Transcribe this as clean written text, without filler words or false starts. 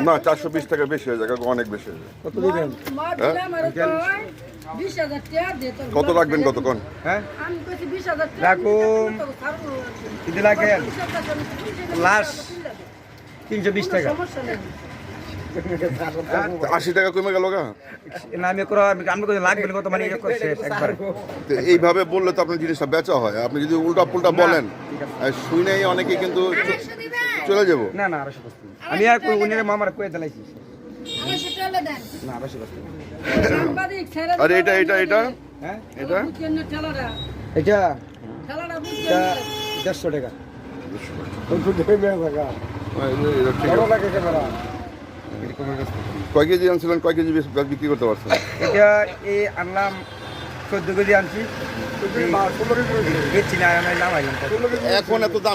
না 420 টাকা বেশি হয়ে যায়, অনেক বেশি হয়ে যায়। কত দিবেন? কত রাখবেন কতক্ষণ? হ্যাঁ রাখুন কিন্তু লাগেন লাস্ট 320 টাকা। 80 টাকা কমে গেল গা। না আমি লাগবে কত মানে একবার তো এইভাবে বললে তো আপনার জিনিসটা বেচা হয়। আপনি যদি উল্টা পুল্টা বলেন শুনেই অনেকে কিন্তু চলে যাবো। না না 250 আমি আর উনির মামার কয়ে দিলাইছি না 250। আরে এটা এটা এটা হ্যাঁ এটা এটা 150 টাকা। কয় কেজি আনছিলেন, কয় কেজি বিক্রি করতে পারছেন? এটা এই আনলাম 14 কেজি আনছি। বেচছি না নাম আইলাম এখন এত দাম